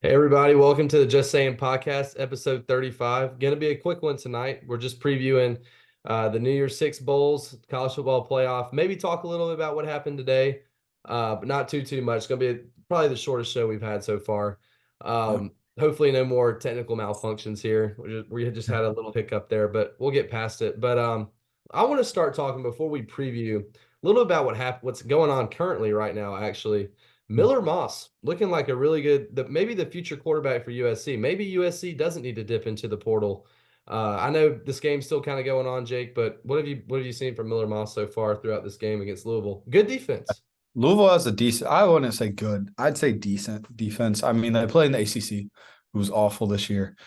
Hey everybody, welcome to the Just Sayin Podcast, episode 35. Going to be a quick one tonight. We're just previewing the New Year's Six Bowls, college football playoff. Maybe talk a little bit about what happened today, but not too much. It's going to be probably the shortest show we've had so far. Yep. Hopefully, no more technical malfunctions here. We just had a little hiccup there, but we'll get past it. But I want to start talking before we preview a little about what's going on currently right now, actually. Miller Moss looking like a really good, maybe the future quarterback for USC. Maybe USC doesn't need to dip into the portal. I know this game's still kind of going on, Jake, but what have you seen from Miller Moss so far throughout this game against Louisville? Good defense. Louisville has a decent, I wouldn't say good. I'd say decent defense. I mean, they play in the ACC, who was awful this year.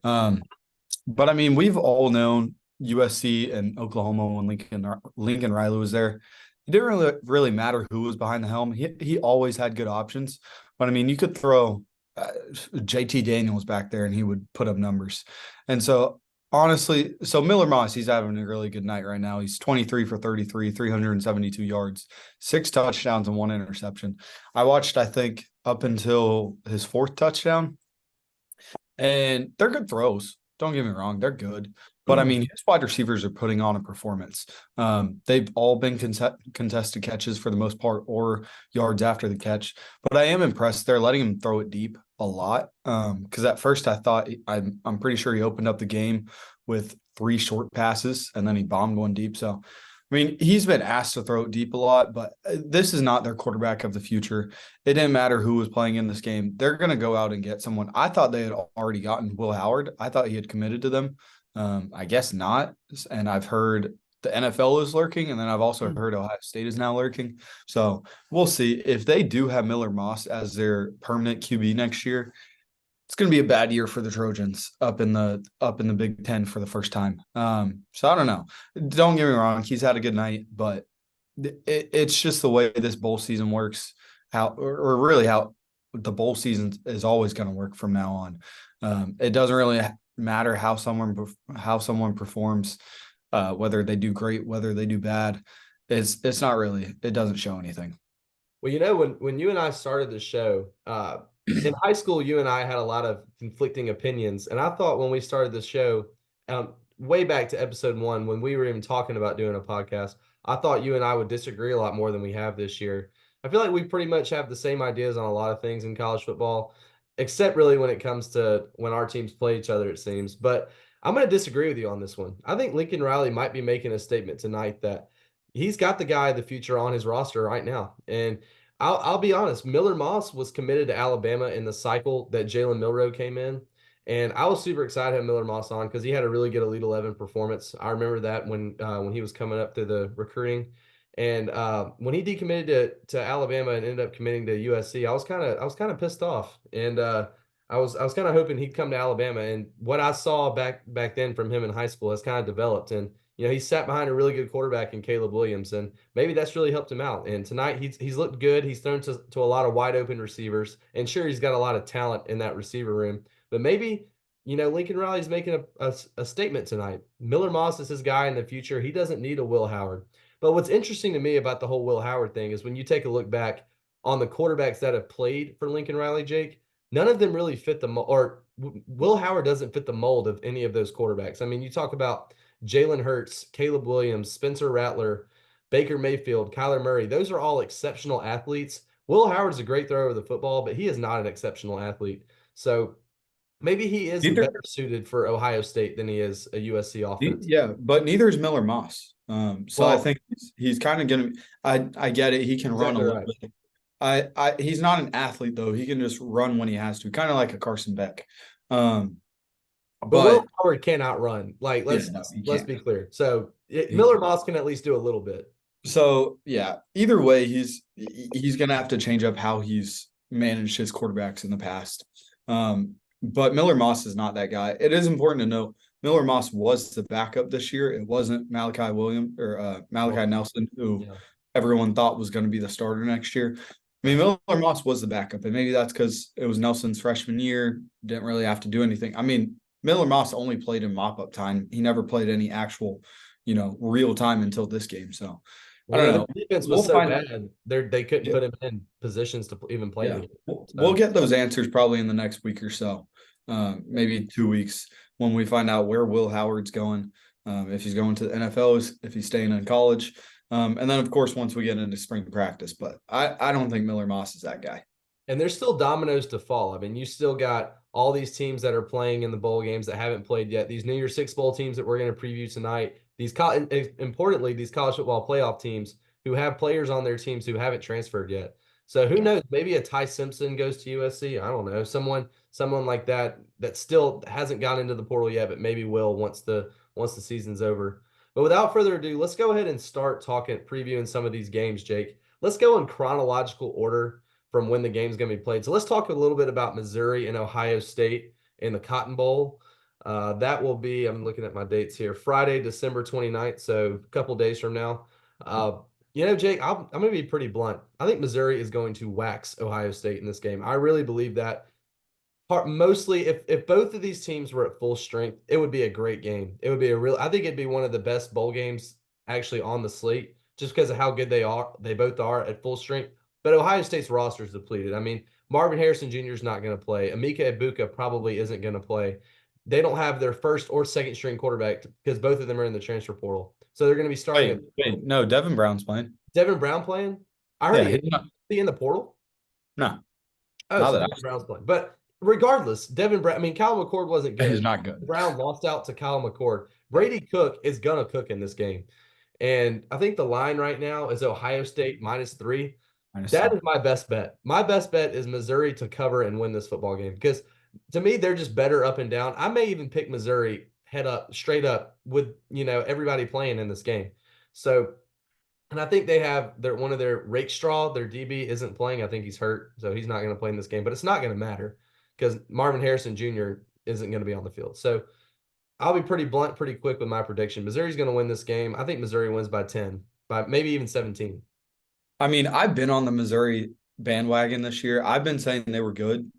Um, but I mean, we've all known USC and Oklahoma when Lincoln Riley was there. It didn't really matter who was behind the helm. He always had good options. But I mean, you could throw JT Daniels back there and he would put up numbers. And so honestly, so Miller Moss, he's having a really good night right now. He's 23 for 33, 372 yards, 6 touchdowns, and 1 interception. I watched, I think, up until his fourth touchdown, and they're good throws. Don't get me wrong, they're good. But I mean, his wide receivers are putting on a performance. They've all been contested catches for the most part, or yards after the catch. But I am impressed. They're letting him throw it deep a lot. Because at first I thought I'm pretty sure he opened up the game with 3 short passes and then he bombed one deep. So I mean, he's been asked to throw it deep a lot, but this is not their quarterback of the future. It didn't matter who was playing in this game. They're going to go out and get someone. I thought they had already gotten Will Howard. I thought he had committed to them. I guess not. And I've heard the NFL is lurking, and then I've also heard Ohio State is now lurking. So we'll see. If they do have Miller Moss as their permanent QB next year, it's going to be a bad year for the Trojans up in the Big Ten for the first time. So I don't know. Don't get me wrong; he's had a good night, but it's just the way this bowl season works. Or really how the bowl season is always going to work from now on. It doesn't really matter how someone performs, whether they do great, whether they do bad. It's not really. It doesn't show anything. Well, when you and I started the show, in high school, you and I had a lot of conflicting opinions, and I thought when we started the show, way back to episode 1, when we were even talking about doing a podcast, I thought you and I would disagree a lot more than we have this year. I feel like we pretty much have the same ideas on a lot of things in college football, except really when it comes to when our teams play each other, it seems. But I'm going to disagree with you on this one. I think Lincoln Riley might be making a statement tonight that he's got the guy of the future on his roster right now. And I'll be honest, Miller Moss was committed to Alabama in the cycle that Jalen Milroe came in. And I was super excited to have Miller Moss on because he had a really good Elite 11 performance. I remember that when he was coming up through the recruiting. And when he decommitted to Alabama and ended up committing to USC, I was kind of pissed off. And I was kind of hoping he'd come to Alabama. And what I saw back then from him in high school has kind of developed. And he sat behind a really good quarterback in Caleb Williams, and maybe that's really helped him out. And tonight he's looked good. He's thrown to a lot of wide open receivers, and sure, he's got a lot of talent in that receiver room. But maybe Lincoln Riley's making a statement tonight. Miller Moss is his guy in the future. He doesn't need a Will Howard. But what's interesting to me about the whole Will Howard thing is when you take a look back on the quarterbacks that have played for Lincoln Riley, Jake, none of them really fit the mold, or Will Howard doesn't fit the mold of any of those quarterbacks. I mean, you talk about Jalen Hurts, Caleb Williams, Spencer Rattler, Baker Mayfield, Kyler Murray. Those are all exceptional athletes. Will Howard's a great thrower of the football, but he is not an exceptional athlete. So maybe he is Neither, better suited for Ohio State than he is a USC offense. yeah, but neither is Miller Moss. So I Well, think he's kind of gonna. I get it. He can run a exactly little right. bit. He's not an athlete though. He can just run when he has to, kind of like a Carson Beck. Um, But Will but Howard cannot run. Like yeah, let's no, he let's can't. be clear. So He Miller can't. Moss can at least do a little bit. So yeah, either way, he's gonna have to change up how he's managed his quarterbacks in the past. But Miller Moss is not that guy. It is important to know Miller Moss was the backup this year. It wasn't Malachi Williams or Malachi Well, Nelson, who yeah. everyone thought was going to be the starter next year. I mean, Miller Moss was the backup, and maybe that's because it was Nelson's freshman year. Didn't really have to do anything. I mean, Miller Moss only played in mop-up time. He never played any actual, real time until this game. So I don't know. The defense was We'll so find. bad, they couldn't Yeah, put him in positions to even play the yeah. game. We'll So, get those answers probably in the next week or so, maybe 2 weeks when we find out where Will Howard's going, if he's going to the NFL, if he's staying in college, and then of course once we get into spring practice. But I don't think Miller Moss is that guy. and there's still dominoes to fall. I mean, you still got all these teams that are playing in the bowl games that haven't played yet. These New Year's Six bowl teams that we're going to preview tonight. Importantly, these college football playoff teams who have players on their teams who haven't transferred yet. So who knows? Maybe a Ty Simpson goes to USC. I don't know. Someone like that that still hasn't gone into the portal yet, but maybe will once the season's over. But without further ado, let's go ahead and start previewing some of these games, Jake. Let's go in chronological order from when the game's going to be played. So let's talk a little bit about Missouri and Ohio State in the Cotton Bowl. That will be, I'm looking at my dates here, Friday, December 29th, so a couple days from now. Jake, I'm going to be pretty blunt. I think Missouri is going to wax Ohio State in this game. I really believe that. Mostly, if both of these teams were at full strength, it would be a great game. I think it'd be one of the best bowl games actually on the slate, just because of how good they both are at full strength. But Ohio State's roster is depleted. I mean, Marvin Harrison Jr. is not going to play. Emeka Egbuka probably isn't going to play. They don't have their first or second string quarterback because both of them are in the transfer portal. So they're going to be starting. Wait, no, Devin Brown's playing. Devin Brown playing? I heard he in the portal. No, Oh, so Devin Brown's playing. But regardless, Devin Brown, I mean, Kyle McCord wasn't good. He's not good. Brown lost out to Kyle McCord. Brady Cook is going to cook in this game. And I think the line right now is Ohio State -3. That is my best bet. My best bet is Missouri to cover and win this football game because to me, they're just better up and down. I may even pick Missouri head up, straight up with, everybody playing in this game. So, and I think they have one of their Rakestraw, their DB isn't playing. I think he's hurt, so he's not going to play in this game, but it's not going to matter because Marvin Harrison Jr. isn't going to be on the field. So I'll be pretty blunt, pretty quick with my prediction. Missouri's going to win this game. I think Missouri wins by 10, by maybe even 17. I mean, I've been on the Missouri bandwagon this year. I've been saying they were good.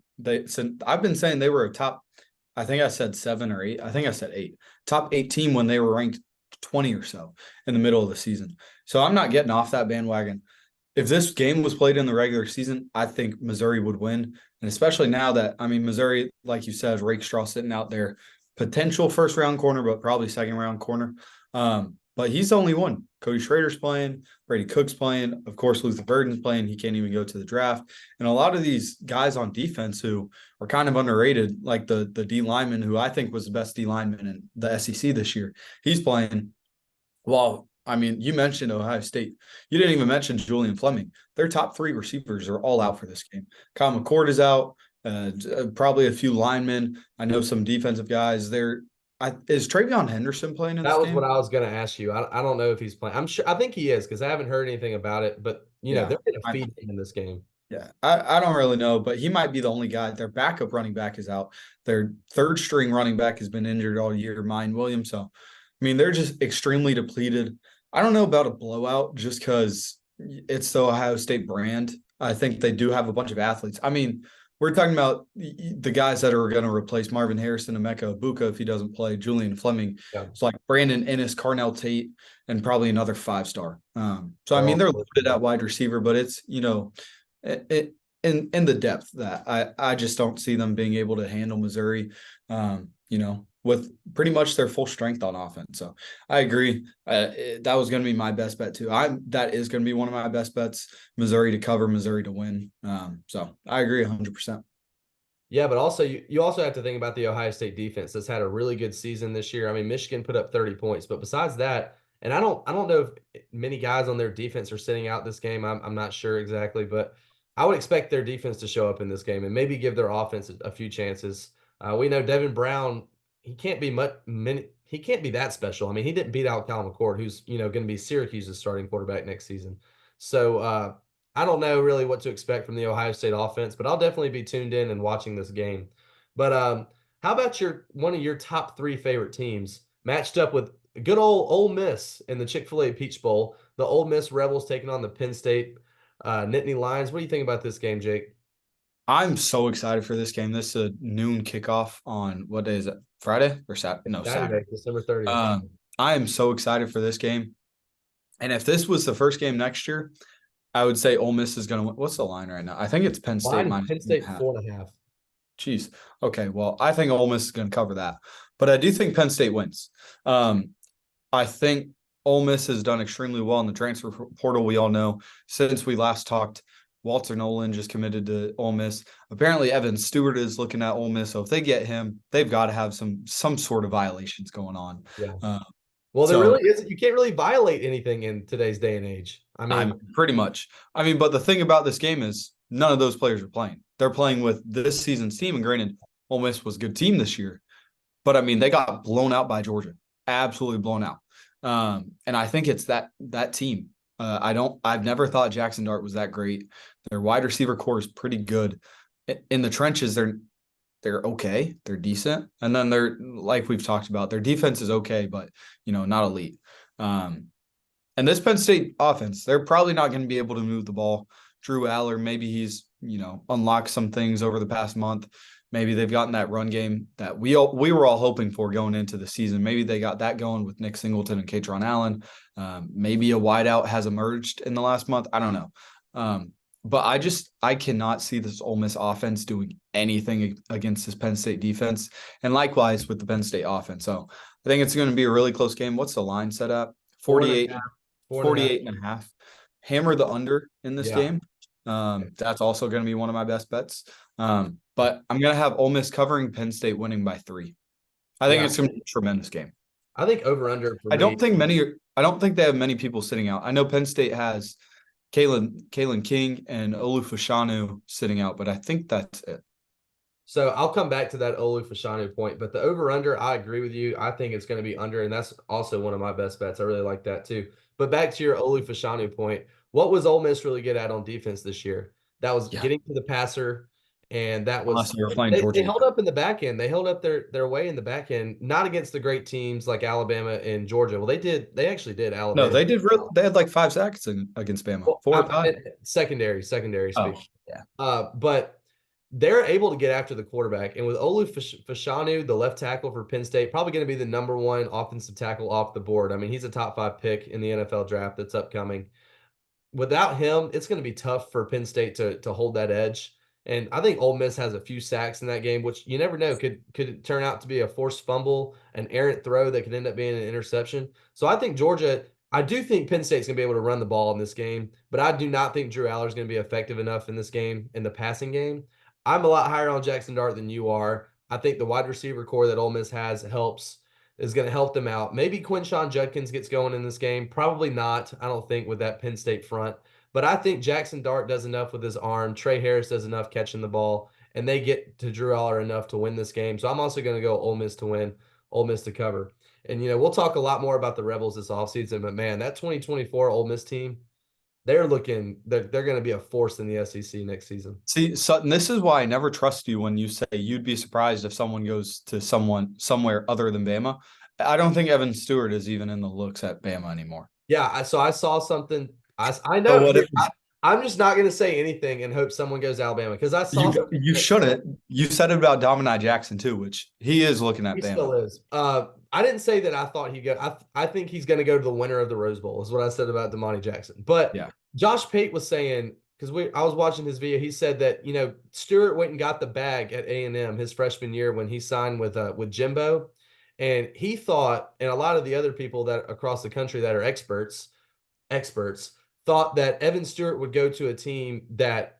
I've been saying they were a top, I think I said 7 or 8. I think I said 8. Top 8 team when they were ranked 20 or so in the middle of the season. So I'm not getting off that bandwagon. If this game was played in the regular season, I think Missouri would win. And especially now that, I mean, Missouri, like you said, Rakestraw sitting out there, potential first round corner, but probably second round corner. But he's the only one. Cody Schrader's playing, Brady Cook's playing, of course, Luther Burden's playing. He can't even go to the draft. And a lot of these guys on defense who are kind of underrated, like the D lineman, who I think was the best D lineman in the SEC this year, he's playing. Well, I mean, you mentioned Ohio State. You didn't even mention Julian Fleming. Their top 3 receivers are all out for this game. Kyle McCord is out, probably a few linemen. I know some defensive guys. Is Travion Henderson playing in this game? That was what I was going to ask you. I don't know if he's playing. I'm sure. I think he is because I haven't heard anything about it. But they're going to feed him in this game. Yeah, I don't really know, but he might be the only guy. Their backup running back is out. Their third string running back has been injured all year, Mine Williams. So, I mean, they're just extremely depleted. I don't know about a blowout just because it's the Ohio State brand. I think they do have a bunch of athletes. I mean, we're talking about the guys that are going to replace Marvin Harrison, Emeka Egbuka if he doesn't play, Julian Fleming. Yeah. It's like Brandon Ennis, Carnell Tate, and probably another 5-star. So, I mean, they're loaded at wide receiver, but it's, in the depth that I just don't see them being able to handle Missouri, with pretty much their full strength on offense. So I agree. That was going to be my best bet too. That is going to be one of my best bets, Missouri to cover, Missouri to win. So I agree 100%. Yeah, but also you also have to think about the Ohio State defense that's had a really good season this year. I mean, Michigan put up 30 points, but besides that, and I don't know if many guys on their defense are sitting out this game. I'm not sure exactly, but I would expect their defense to show up in this game and maybe give their offense a few chances. We know Devin Brown, he can't be that special. I mean, he didn't beat out Kyle McCord, who's going to be Syracuse's starting quarterback next season. So I don't know really what to expect from the Ohio State offense, but I'll definitely be tuned in and watching this game. But how about one of your top 3 favorite teams matched up with good old Ole Miss in the Chick-fil-A Peach Bowl? The Ole Miss Rebels taking on the Penn State Nittany Lions. What do you think about this game, Jake? I'm so excited for this game. This is a noon kickoff on what day is it? Friday or Saturday? No, Saturday. December 30th. I am so excited for this game. And if this was the first game next year, I would say Ole Miss is going to win. What's the line right now? I think it's Penn State Mine is minus Penn one and a State half. 4.5. Jeez. Okay. Well, I think Ole Miss is going to cover that, but I do think Penn State wins. I think Ole Miss has done extremely well in the transfer portal. We all know since we last talked, Walter Nolan just committed to Ole Miss. Apparently, Evan Stewart is looking at Ole Miss. So if they get him, they've got to have some sort of violations going on. Yeah. Uh, Well, there so really isn't. You can't really violate anything in today's day and age. I mean, pretty much. I mean, but the thing about this game is none of those players are playing. They're playing with this season's team. And granted, Ole Miss was a good team this year, but I mean, they got blown out by Georgia, absolutely blown out. And I think it's that team. I've never thought Jackson Dart was that great. Their wide receiver core is pretty good. In the trenches, they're okay, they're decent, and then they're like we've talked about, their defense is okay, but not elite. And this Penn State offense, they're probably not going to be able to move the ball. Drew Aller, maybe he's unlocked some things over the past month. Maybe they've gotten that run game that we were all hoping for going into the season. Maybe they got that going with Nick Singleton and Katron Allen. Maybe a wideout has emerged in the last month. I don't know. But I cannot see this Ole Miss offense doing anything against this Penn State defense. And likewise with the Penn State offense. So I think it's going to be a really close game. What's the line set up? 48, 48 and a half. Hammer the under in this game. That's also going to be one of my best bets. But I'm going to have Ole Miss covering, Penn State winning by 3. I think it's going to be a tremendous game. I think over under. I don't think they have many people sitting out. I know Penn State has Kalen King and Olu Fashanu sitting out, but I think that's it. So I'll come back to that Olu Fashanu point, but the over under, I agree with you. I think it's going to be under, and that's also one of my best bets. I really like that too. But back to your Olu Fashanu point, what was Ole Miss really good at on defense this year? That was getting to the passer. And that was they held up in the back end. They held up their way in the back end, not against the great teams like Alabama and Georgia. Well, they actually did. Alabama. No, they did. They had like 5 sacks against Bama. Well, 4 or 5. Secondary speed. Oh, yeah. But they're able to get after the quarterback. And with Olu Fashanu, the left tackle for Penn State, probably going to be the number 1 offensive tackle off the board. I mean, he's a top 5 pick in the NFL draft that's upcoming. Without him, it's going to be tough for Penn State to hold that edge. And I think Ole Miss has a few sacks in that game, which you never know could turn out to be a forced fumble, an errant throw that could end up being an interception. So I think I do think Penn State's going to be able to run the ball in this game, but I do not think Drew Aller is going to be effective enough in this game, in the passing game. I'm a lot higher on Jackson Dart than you are. I think the wide receiver core that Ole Miss is going to help them out. Maybe Quinshon Judkins gets going in this game. Probably not, I don't think, with that Penn State front. But I think Jackson Dart does enough with his arm. Trey Harris does enough catching the ball, and they get to Drew Aller enough to win this game. So I'm also going to go Ole Miss to win, Ole Miss to cover. And, we'll talk a lot more about the Rebels this offseason, but, man, that 2024 Ole Miss team, they're going to be a force in the SEC next season. See, Sutton, this is why I never trust you when you say you'd be surprised if someone goes to somewhere other than Bama. I don't think Evan Stewart is even in the looks at Bama anymore. Yeah, so I saw something. I know. I'm just not going to say anything and hope someone goes to Alabama because I saw. You shouldn't. You said it about Domini Jackson too, which he is looking at. He Bama. Still is. I didn't say that I thought he'd go. I think he's going to go to the winner of the Rose Bowl. Is what I said about Domani Jackson. But yeah. Josh Pate was saying, because I was watching his video, he said that Stewart went and got the bag at A&M his freshman year when he signed with Jimbo, and he thought, and a lot of the other people that across the country that are experts thought that Evan Stewart would go to a team that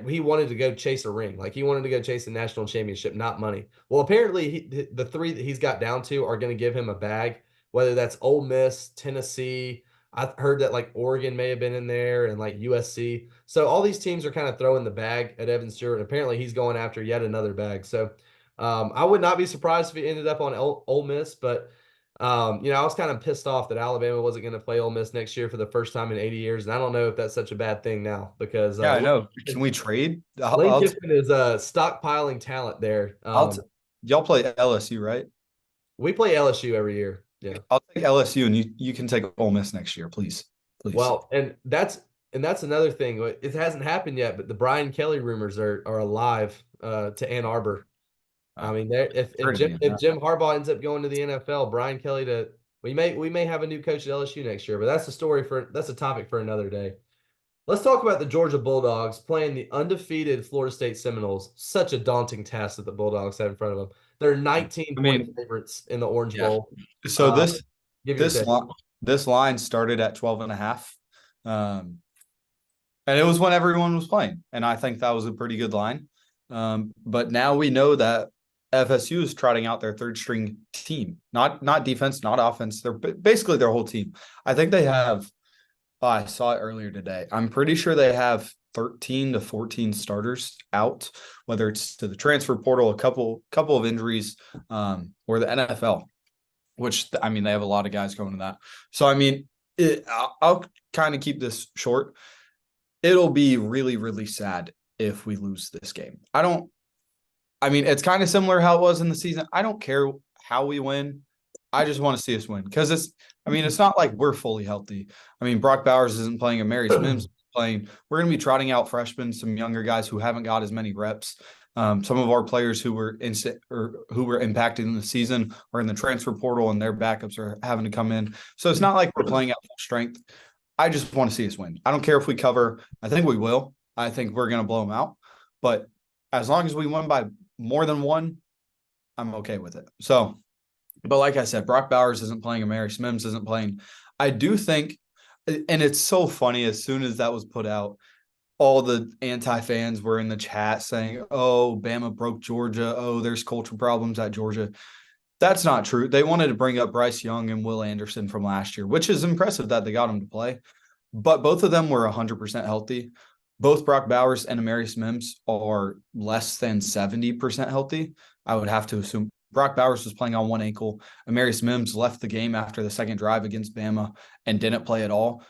he wanted to go chase a ring. Like he wanted to go chase a national championship, not money. Well, apparently the 3 that he's got down to are going to give him a bag, whether that's Ole Miss, Tennessee. I've heard that like Oregon may have been in there and like USC. So all these teams are kind of throwing the bag at Evan Stewart. And apparently he's going after yet another bag. So I would not be surprised if he ended up on Ole Miss, but I was kind of pissed off that Alabama wasn't going to play Ole Miss next year for the first time in 80 years. And I don't know if that's such a bad thing now because I know. Can we trade? Lane Kiffin is stockpiling talent there. Y'all play LSU, right? We play LSU every year. Yeah. I'll take LSU and you can take Ole Miss next year, please. Well, and that's another thing. It hasn't happened yet, but the Brian Kelly rumors are alive to Ann Arbor. I mean, if Jim Harbaugh ends up going to the NFL, Brian Kelly to We may have a new coach at LSU next year, but that's a topic for another day. Let's talk about the Georgia Bulldogs playing the undefeated Florida State Seminoles. Such a daunting task that the Bulldogs have in front of them. They're 19-point favorites in the Orange Yeah. Bowl. So Give your take. this line started at 12.5. And it was when everyone was playing. And I think that was a pretty good line. But now we know that FSU is trotting out their third string team, not defense, not offense. They're basically their whole team. I think they have, I saw it earlier today. I'm pretty sure they have 13 to 14 starters out, whether it's to the transfer portal, a couple of injuries, or the NFL, which I mean, they have a lot of guys going to that. So, I mean, I'll kind of keep this short. It'll be really, really sad if we lose this game. I mean, it's kind of similar how it was in the season. I don't care how we win. I just want to see us win because it's not like we're fully healthy. I mean, Brock Bowers isn't playing, Amarius Mims playing. We're going to be trotting out freshmen, some younger guys who haven't got as many reps. Some of our players who were impacted in the season are in the transfer portal and their backups are having to come in. So it's not like we're playing at full strength. I just want to see us win. I don't care if we cover. I think we will. I think we're going to blow them out. But as long as we win by more than one, I'm okay with it. So, but like I said, Brock Bowers isn't playing. Amarius Mims isn't playing. I do think, and it's so funny, as soon as that was put out, all the anti-fans were in the chat saying, oh, Bama broke Georgia. Oh, there's culture problems at Georgia. That's not true. They wanted to bring up Bryce Young and Will Anderson from last year, which is impressive that they got them to play. But both of them were 100% healthy. Both Brock Bowers and Amarius Mims are less than 70% healthy. I would have to assume Brock Bowers was playing on one ankle. Amarius Mims left the game after the second drive against Bama and didn't play at all.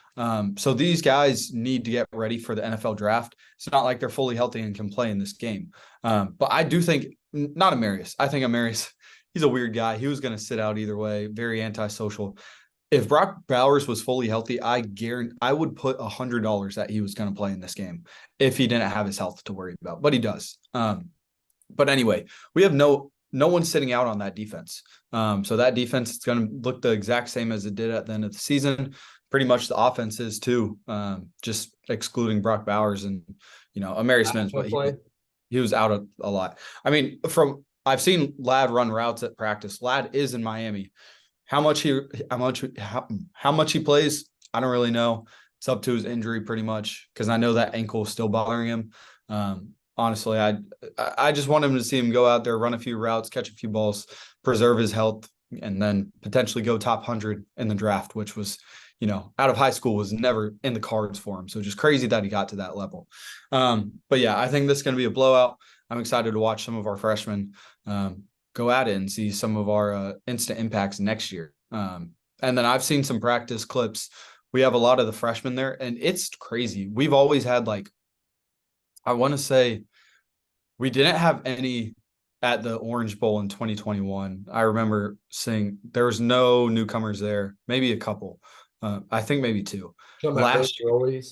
So these guys need to get ready for the NFL draft. It's not like they're fully healthy and can play in this game. But I do think, not Amarius. I think Amarius, he's a weird guy. He was going to sit out either way, very antisocial. If Brock Bowers was fully healthy, I guarantee I would put $100 that he was going to play in this game if he didn't have his health to worry about. But he does. But anyway, we have no one sitting out on that defense. So that defense is going to look the exact same as it did at the end of the season. Pretty much the offense is too, just excluding Brock Bowers and, Amarius Mims, but he was out a lot. I mean, I've seen Ladd run routes at practice. Ladd is in Miami. How much he plays, I don't really know. It's up to his injury pretty much because I know that ankle is still bothering him. Honestly, I just want him to see him go out there, run a few routes, catch a few balls, preserve his health, and then potentially go top 100 in the draft, which was, out of high school was never in the cards for him. So just crazy that he got to that level. But yeah, I think this is going to be a blowout. I'm excited to watch some of our freshmen go at it and see some of our instant impacts next year. And then I've seen some practice clips. We have a lot of the freshmen there, and it's crazy. We've always had I want to say we didn't have any at the Orange Bowl in 2021. I remember seeing there was no newcomers there, maybe a couple. I think maybe two. Last year.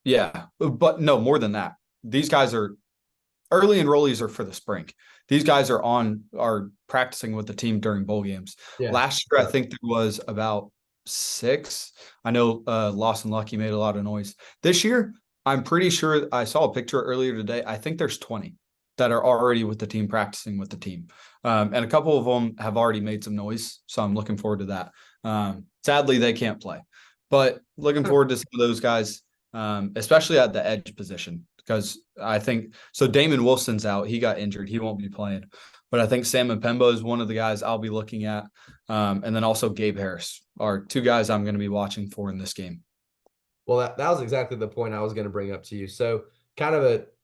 Yeah, but no, more than that. These guys are early enrollees are for the spring. These guys are practicing with the team during bowl games. Yeah. Last year, I think there was about 6. I know Lawson Lucky made a lot of noise. This year, I'm pretty sure I saw a picture earlier today. I think there's 20 that are already with the team, practicing with the team. And a couple of them have already made some noise. So I'm looking forward to that. Sadly, they can't play. But looking forward to some of those guys, especially at the edge position. Because I think – so Damon Wilson's out. He got injured. He won't be playing. But I think Sam Mpemba is one of the guys I'll be looking at. And then also Gabe Harris are 2 guys I'm going to be watching for in this game. Well, that was exactly the point I was going to bring up to you. So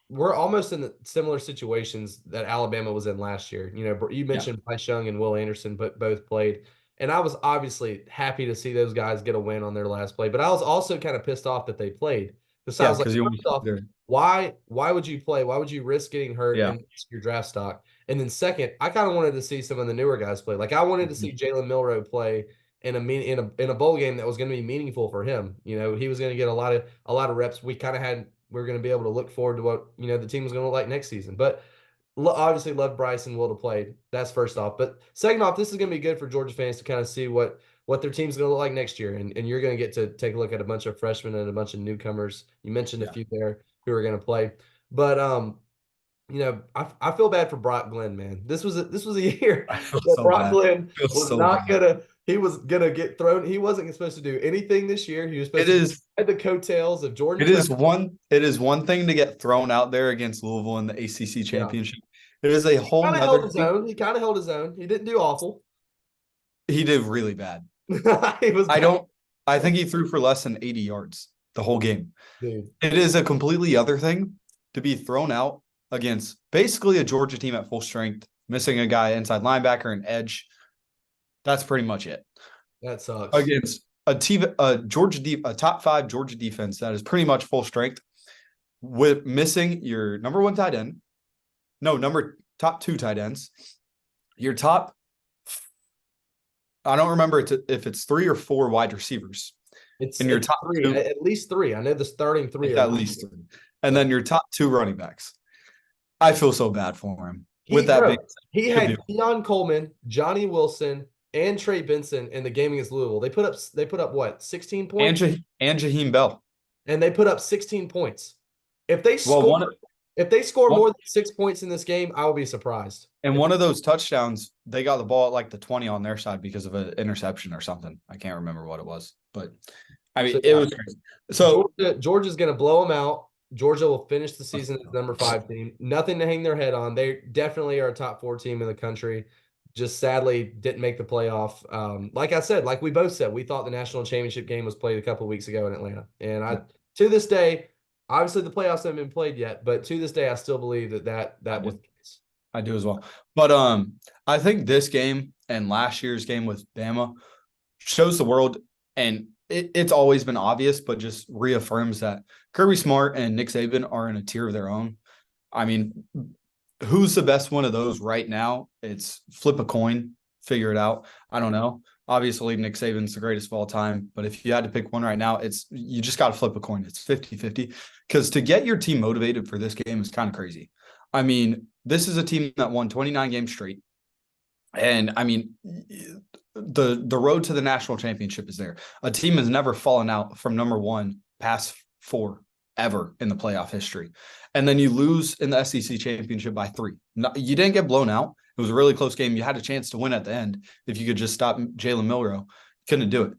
we're almost in the similar situations that Alabama was in last year. You mentioned Bryce Young and Will Anderson, but both played. And I was obviously happy to see those guys get a win on their last play. But I was also kind of pissed off that they played. So I was like, first off, why would you play? Why would you risk getting hurt and risk your draft stock? And then second, I kind of wanted to see some of the newer guys play. I wanted to see Jalen Milroe play in a bowl game that was going to be meaningful for him. He was going to get a lot of reps. We were going to be able to look forward to what the team was going to look like next season. But obviously, love Bryce and Will to play. That's first off. But second off, this is going to be good for Georgia fans to kind of see what what their team's going to look like next year. And you're going to get to take a look at a bunch of freshmen and a bunch of newcomers. You mentioned a few there who are going to play. But I feel bad for Brock Glenn, man. This was a year I feel that so Brock bad. Glenn I feel was so not bad. gonna. He was gonna get thrown. He wasn't supposed to do anything this year. He was supposed It to is ride the coattails of Jordan it Travis. is one thing to get thrown out there against Louisville in the ACC Yeah, championship. It is a whole kind of held nother his thing. own. He kind of held his own. He didn't do awful. He did really bad. He was I bad, don't I think he threw for less than 80 yards the whole game. dude. It is a completely other thing to be thrown out against basically a Georgia team at full strength, missing a guy inside linebacker and edge. That's pretty much it. That sucks. Against a top 5 Georgia defense that is pretty much full strength, with missing your number 1 tight end, top 2 tight ends, your top, I don't remember if it's 3 or 4 wide receivers, It's and your top three, 2, at least three. I know the starting three it's are at least 3, and then your top 2 running backs. I feel so bad for him. With that being said, he should had be Keon Coleman, Johnny Wilson, and Trey Benson in the game against Louisville. They put up what, 16 points? and Jaheim Bell. And they put up 16 points. If they Well, score one more than 6 points in this game, I will be surprised. and one of those touchdowns, they got the ball at like the 20 on their side because of an interception or something. I can't remember what it was, but I mean, it was crazy. So Georgia's going to blow them out. Georgia will finish the season as number 5 team. Nothing to hang their head on. They definitely are a top 4 team in the country. Just sadly didn't make the playoff. Like I said, like we both said, we thought the national championship game was played a couple of weeks ago in Atlanta. And to this day, obviously the playoffs haven't been played yet, but to this day, I still believe that was the case. I do as well. But I think this game and last year's game with Bama shows the world, and it's always been obvious, but just reaffirms that Kirby Smart and Nick Saban are in a tier of their own. I mean, who's the best one of those right now? It's flip a coin, figure it out. I don't know. Obviously, Nick Saban's the greatest of all time, but if you had to pick one right now, you just got to flip a coin. It's 50-50, because to get your team motivated for this game is kind of crazy. I mean, this is a team that won 29 games straight. And I mean, the road to the national championship is there. A team has never fallen out from number 1 past 4 ever in the playoff history. And then you lose in the SEC championship by 3. No, you didn't get blown out. It was a really close game. You had a chance to win at the end if you could just stop Jalen Milroe. Couldn't do it.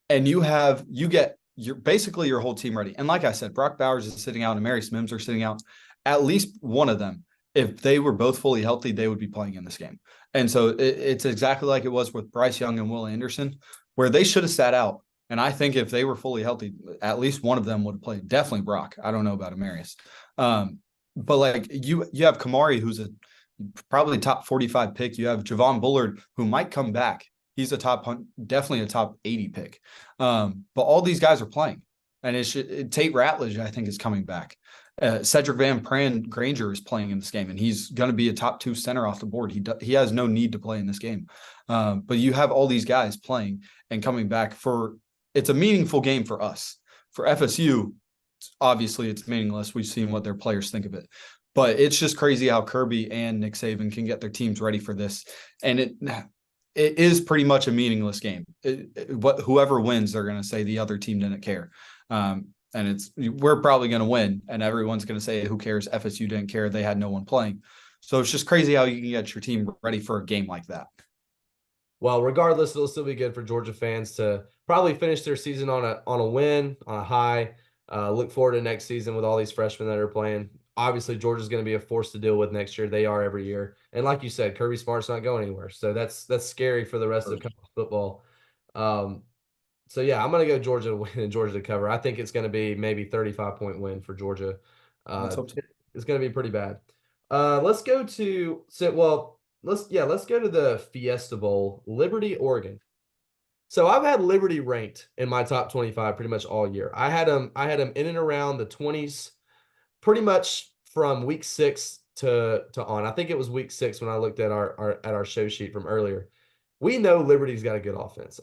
And you get basically your whole team ready. And like I said, Brock Bowers is sitting out and Mary Smims are sitting out. At least one of them, if they were both fully healthy, they would be playing in this game. And so it's exactly like it was with Bryce Young and Will Anderson, where they should have sat out. And I think if they were fully healthy, at least one of them would have played. Definitely Brock. I don't know about Amarius. But like you have Kamari, who's a probably top 45 pick. You have Javon Bullard, who might come back. He's definitely a top 80 pick. But all these guys are playing. And Tate Ratledge, I think, is coming back. Cedric Van Pran Granger is playing in this game, and he's going to be a top 2 center off the board. He has no need to play in this game. But you have all these guys playing and coming back it's a meaningful game for us. For FSU, obviously it's meaningless. We've seen what their players think of it. But it's just crazy how Kirby and Nick Saban can get their teams ready for this. And it is pretty much a meaningless game. Whoever wins, they're going to say the other team didn't care. And we're probably going to win, and everyone's going to say, who cares? FSU didn't care. They had no one playing. So it's just crazy how you can get your team ready for a game like that. Well, regardless, it'll still be good for Georgia fans to probably finish their season on a win, on a high. Look forward to next season with all these freshmen that are playing. Obviously, Georgia's going to be a force to deal with next year. They are every year. And like you said, Kirby Smart's not going anywhere. So that's scary for the rest of college football. So, yeah, I'm going to go Georgia to win and Georgia to cover. I think it's going to be maybe 35-point win for Georgia. Let's hope so. It's going to be pretty bad. Let's go to let's go to the Fiesta Bowl, Liberty, Oregon. So I've had Liberty ranked in my top 25 pretty much all year. I had them in and around the 20s pretty much from week 6 to on. I think it was week 6 when I looked at our show sheet from earlier. We know Liberty's got a good offense.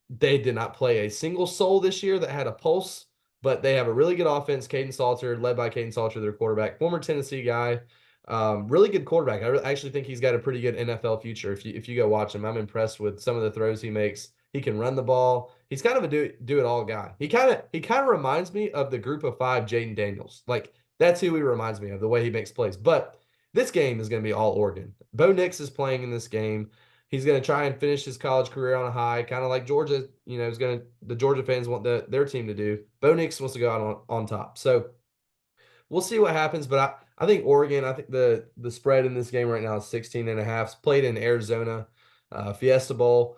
They did not play a single soul this year that had a pulse, but they have a really good offense. Caden Salter, led by Caden Salter, their quarterback, former Tennessee guy, really good quarterback. I actually think he's got a pretty good NFL future. If you go watch him, I'm impressed with some of the throws he makes. He can run the ball. He's kind of a do it all guy. He kind of reminds me of the group of five Jaden Daniels. Like that's who he reminds me of, the way he makes plays. But this game is going to be all Oregon. Bo Nix is playing in this game. He's going to try and finish his college career on a high, kind of like Georgia, is going to, the Georgia fans want their team to do. Bo Nix wants to go out on top. So we'll see what happens. But I think Oregon, I think the spread in this game right now is 16.5. It's played in Arizona, Fiesta Bowl.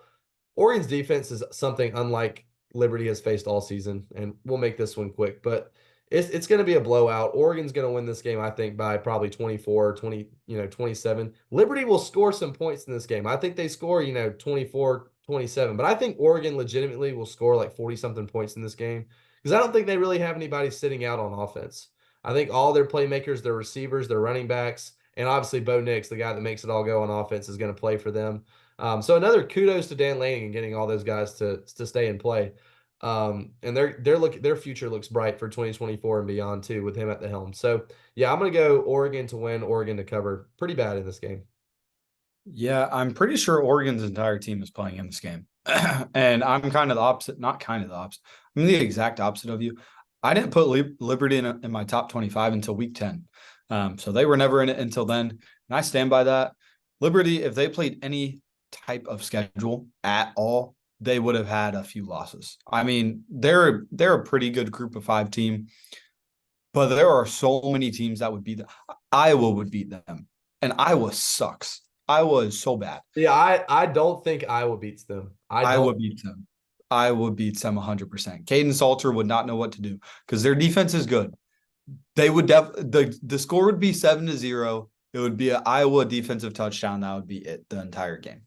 Oregon's defense is something unlike Liberty has faced all season, and we'll make this one quick, but it's going to be a blowout. Oregon's going to win this game, I think, by probably 24, 20, 27. Liberty will score some points in this game. I think they score, 24, 27, but I think Oregon legitimately will score like 40-something points in this game because I don't think they really have anybody sitting out on offense. I think all their playmakers, their receivers, their running backs, and obviously Bo Nix, the guy that makes it all go on offense, is going to play for them. So another kudos to Dan Lanning and getting all those guys to stay and play. And their future looks bright for 2024 and beyond too, with him at the helm. So yeah, I'm gonna go Oregon to win, Oregon to cover. Pretty bad in this game. Yeah, I'm pretty sure Oregon's entire team is playing in this game. And I'm kind of the opposite, not kind of the opposite. I'm the exact opposite of you. I didn't put Liberty in my top 25 until week 10. So they were never in it until then. And I stand by that. Liberty, if they played any type of schedule at all, they would have had a few losses. I mean, they're a pretty good group of five team, but there are so many teams that would beat them. Iowa would beat them, and Iowa sucks. Iowa is so bad. Yeah, I don't think Iowa beats them. Iowa beats them. Iowa beats them 100%. Caden Salter would not know what to do because their defense is good. They would the score would be 7-0. It would be an Iowa defensive touchdown. That would be it the entire game.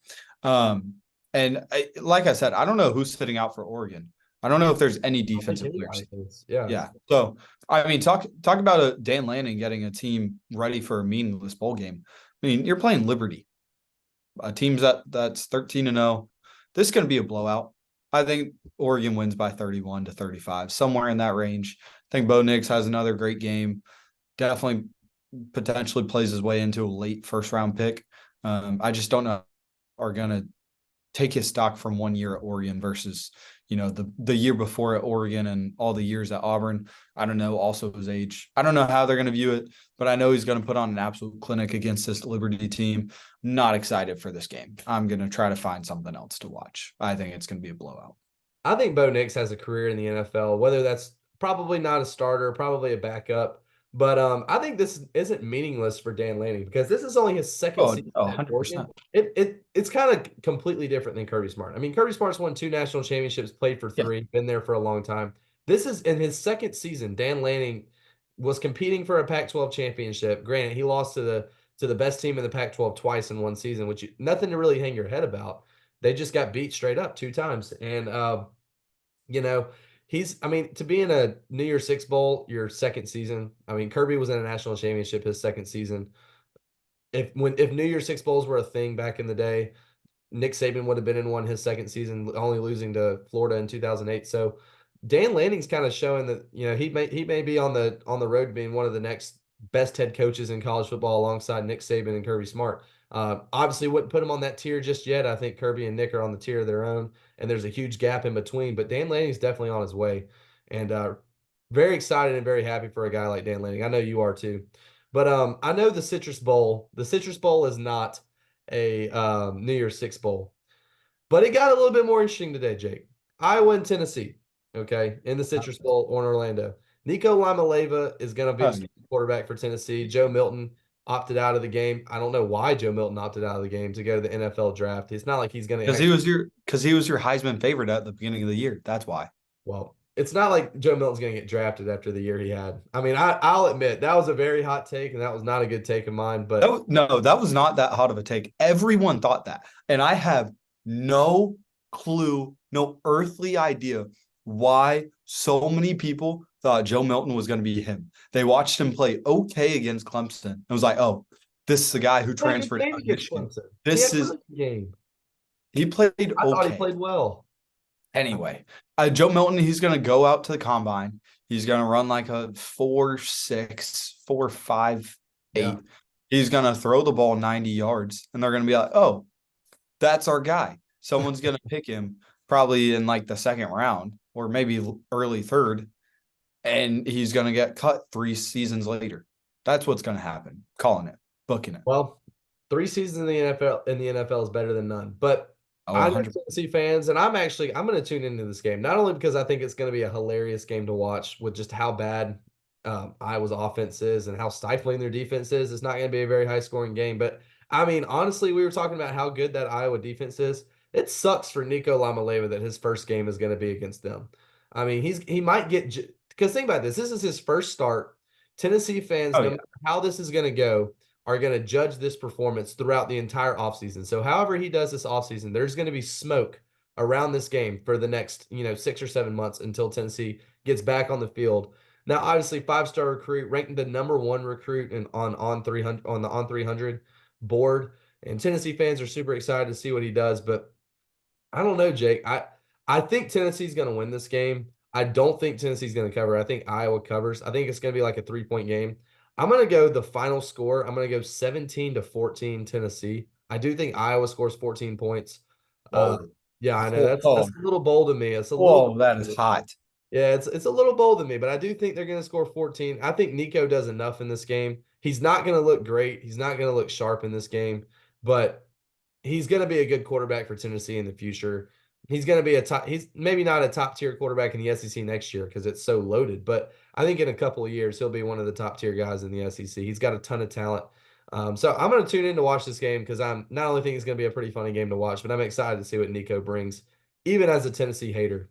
And like I said, I don't know who's sitting out for Oregon. I don't know if there's any defensive players. Yeah. So I mean, talk about a Dan Lanning getting a team ready for a meaningless bowl game. I mean, you're playing Liberty, a team that's 13-0. This is going to be a blowout. I think Oregon wins by 31-35, somewhere in that range. I think Bo Nix has another great game. Definitely potentially plays his way into a late first round pick. I just don't know are going to take his stock from 1 year at Oregon versus, the year before at Oregon and all the years at Auburn. I don't know also his age. I don't know how they're going to view it, but I know he's going to put on an absolute clinic against this Liberty team. Not excited for this game. I'm going to try to find something else to watch. I think it's going to be a blowout. I think Bo Nix has a career in the NFL, whether that's probably not a starter, probably a backup. But I think this isn't meaningless for Dan Lanning because this is only his second season at Oregon. It's kind of completely different than Kirby Smart. I mean, Kirby Smart's won 2 national championships, played for 3, been there for a long time. This is in his second season. Dan Lanning was competing for a Pac-12 championship. Granted, he lost to the best team in the Pac-12 twice in one season, which nothing to really hang your head about. They just got beat straight up 2 times, and to be in a New Year's Six Bowl, your second season. I mean, Kirby was in a national championship his second season. If New Year's Six Bowls were a thing back in the day, Nick Saban would have been in one his second season, only losing to Florida in 2008. So Dan Lanning's kind of showing that he may be on the road being one of the next best head coaches in college football alongside Nick Saban and Kirby Smart. Obviously wouldn't put him on that tier just yet. I think Kirby and Nick are on the tier of their own, and there's a huge gap in between. But Dan Lanning's definitely on his way, and very excited and very happy for a guy like Dan Lanning. I know you are too. But I know the Citrus Bowl. The Citrus Bowl is not a New Year's Six Bowl, but it got a little bit more interesting today, Jake. Iowa and Tennessee, okay, in the Citrus Bowl or in Orlando. Nico Lima is going to be the quarterback for Tennessee. Joe Milton opted out of the game. I don't know why Joe Milton opted out of the game to go to the NFL draft. It's not like he's going to because he was your Heisman favorite at the beginning of the year. That's why. Well, it's not like Joe Milton's going to get drafted after the year he had. I mean, I'll admit that was a very hot take, and that was not a good take of mine. But that was not that hot of a take. Everyone thought that, and I have no clue, no earthly idea why so many people thought Joe Milton was going to be him. They watched him play okay against Clemson and was like, "Oh, this is the guy who transferred out of Michigan." This is game. He played okay. I thought he played well. Anyway, Joe Milton, he's going to go out to the combine. He's going to run like a 4.6, 4.58. Yeah. He's going to throw the ball 90 yards, and they're going to be like, "Oh, that's our guy." Someone's going to pick him probably in like the second round or maybe early third, and he's going to get cut 3 seasons later. That's what's going to happen. Calling it, booking it. Well, 3 seasons in the NFL is better than none. But Oh, I know 100. Tennessee fans, and I'm going to tune into this game not only because I think it's going to be a hilarious game to watch with just how bad Iowa's offense is and how stifling their defense is. It's not going to be a very high scoring game, but I mean, honestly, we were talking about how good that Iowa defense is. It sucks for Nico Lamaleva that his first game is going to be against them. I mean, he might get because think about this. This is his first start. Tennessee fans, Oh no yeah. matter how this is going to go, are going to judge this performance throughout the entire offseason. So however he does this offseason, there's going to be smoke around this game for the next, 6 or 7 months until Tennessee gets back on the field. Now, obviously, five-star recruit, ranked the number one recruit on 300 on the on 300 board, and Tennessee fans are super excited to see what he does. But I don't know, Jake. I think Tennessee's going to win this game. I don't think Tennessee's going to cover. I think Iowa covers. I think it's going to be like a 3-point game. I'm going to go the final score. I'm going to go 17-14 Tennessee. I do think Iowa scores 14 points. Uh, Whoa. yeah, I know Whoa. that's a little bold of me. It's a little Whoa, that is hot. yeah, it's a little bold of me, but I do think they're going to score 14. I think Nico does enough in this game. He's not going to look great. He's not going to look sharp in this game, but he's going to be a good quarterback for Tennessee in the future. He's going to be he's maybe not a top tier quarterback in the SEC next year because it's so loaded, but I think in a couple of years he'll be one of the top tier guys in the SEC. He's got a ton of talent. So I'm going to tune in to watch this game because I'm not only think it's going to be a pretty funny game to watch, but I'm excited to see what Nico brings, even as a Tennessee hater.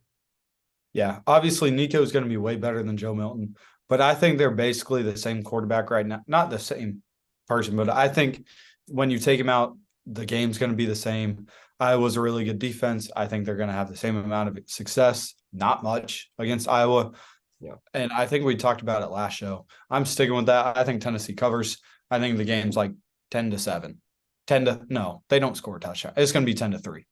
Yeah, obviously Nico is going to be way better than Joe Milton, but I think they're basically the same quarterback right now. Not the same person, but I think when you take him out, the game's going to be the same. Iowa's a really good defense. I think they're going to have the same amount of success, not much against Iowa. Yeah. And I think we talked about it last show. I'm sticking with that. I think Tennessee covers. I think the game's like 10-7. No, they don't score a touchdown. It's going to be 10-3.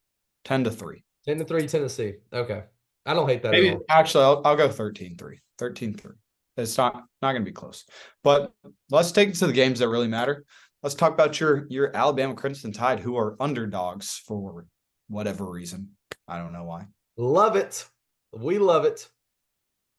10-3. 10-3 Tennessee. Okay. I don't hate that at Maybe all. actually I'll go 13-3. 13-3. It's not going to be close. But let's take it to the games that really matter. Let's talk about your Alabama Crimson Tide, who are underdogs for whatever reason. I don't know why. Love it. We love it.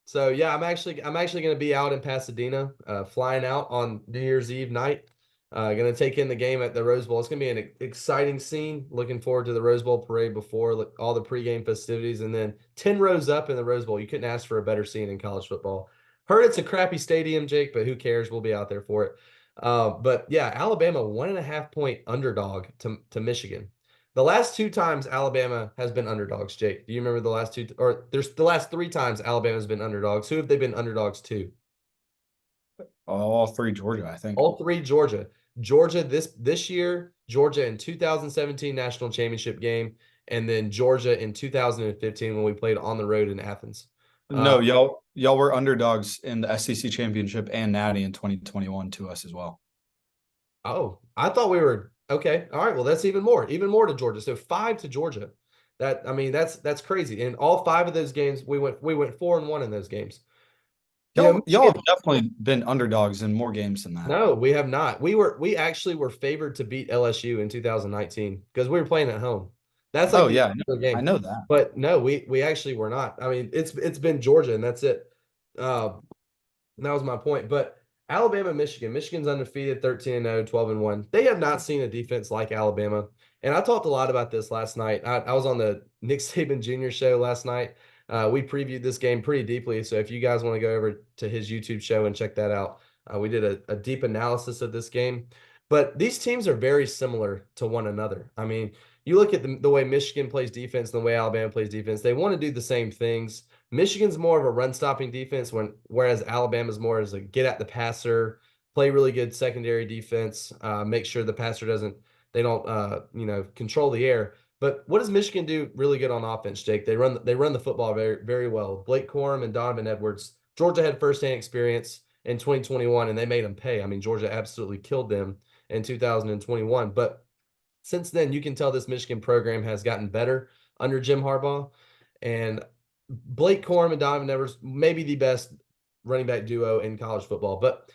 So yeah, I'm actually going to be out in Pasadena, flying out on New Year's Eve night. Going to take in the game at the Rose Bowl. It's going to be an exciting scene. Looking forward to the Rose Bowl parade before all the pregame festivities, and then 10 rows up in the Rose Bowl. You couldn't ask for a better scene in college football. Heard it's a crappy stadium, Jake, but who cares? We'll be out there for it. But yeah, Alabama 1.5-point underdog to Michigan. The last two times Alabama has been underdogs, Jake. Do you remember the last two? Or there's the last 3 times Alabama's been underdogs. Who have they been underdogs to? All three Georgia, I think. All three Georgia. Georgia this year, Georgia in 2017 national championship game, and then Georgia in 2015 when we played on the road in Athens. No, y'all were underdogs in the SEC championship and Natty in 2021 to us as well. Oh, I thought we were okay. All right, well that's even more to Georgia. So 5 to Georgia. That's crazy. In all 5 of those games, we went 4-1 in those games. Y'all have definitely been underdogs in more games than that. No, we have not. We actually were favored to beat LSU in 2019 because we were playing at home. That's like game. I know that. But no, we actually were not. I mean, it's been Georgia and that's it. And that was my point. But Alabama, Michigan. Michigan's undefeated, 13-0, 12-1. They have not seen a defense like Alabama. And I talked a lot about this last night. I was on the Nick Saban Jr. show last night. We previewed this game pretty deeply. So if you guys want to go over to his YouTube show and check that out, we did a deep analysis of this game. But these teams are very similar to one another. I mean, you look at the way Michigan plays defense and the way Alabama plays defense, they want to do the same things. Michigan's more of a run-stopping defense, whereas Alabama's more as a get at the passer, play really good secondary defense, make sure the passer they don't control the air. But what does Michigan do really good on offense, Jake? They run the football very, very well. Blake Corum and Donovan Edwards. Georgia had firsthand experience in 2021, and they made them pay. I mean, Georgia absolutely killed them in 2021. But since then, you can tell this Michigan program has gotten better under Jim Harbaugh. And Blake Corum and Donovan Edwards, maybe the best running back duo in college football. But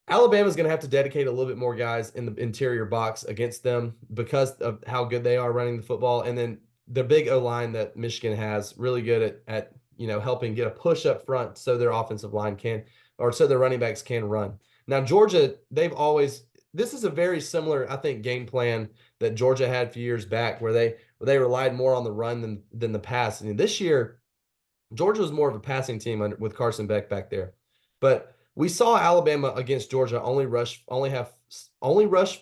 Alabama's going to have to dedicate a little bit more guys in the interior box against them because of how good they are running the football. And then the big O-line that Michigan has, really good at helping get a push up front so their offensive line can, or so their running backs can run. Now, Georgia, this is a very similar, I think, game plan that Georgia had a few years back where they relied more on the run than the pass. And this year, Georgia was more of a passing team with Carson Beck back there. But we saw Alabama against Georgia only rush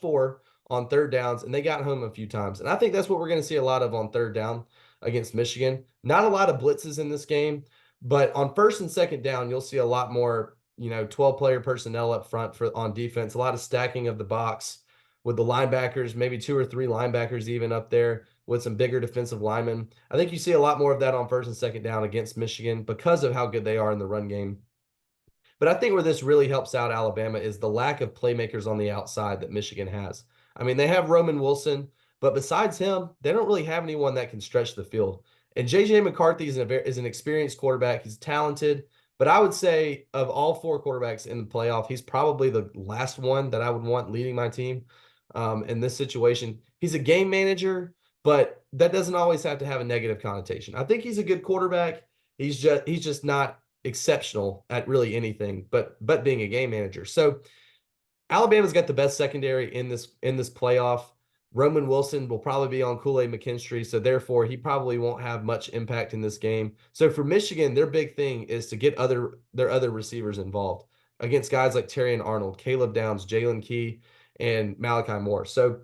4 on third downs, and they got home a few times. And I think that's what we're going to see a lot of on third down against Michigan. Not a lot of blitzes in this game, but on first and second down, you'll see a lot more, 12-player personnel up front on defense, a lot of stacking of the box with the linebackers, maybe 2 or 3 linebackers even up there with some bigger defensive linemen. I think you see a lot more of that on first and second down against Michigan because of how good they are in the run game. But I think where this really helps out Alabama is the lack of playmakers on the outside that Michigan has. I mean, they have Roman Wilson, but besides him, they don't really have anyone that can stretch the field. And J.J. McCarthy is an experienced quarterback. He's talented, but I would say of all 4 quarterbacks in the playoff, he's probably the last one that I would want leading my team in this situation. He's a game manager, but that doesn't always have to have a negative connotation. I think he's a good quarterback. He's just not exceptional at really anything but being a game manager. So Alabama's got the best secondary in this playoff. Roman Wilson will probably be on Kool-Aid McKinstry, so therefore he probably won't have much impact in this game. So for Michigan, their big thing is to get their other receivers involved against guys like Terrion Arnold, Caleb Downs, Jalen Key, and Malachi Moore. So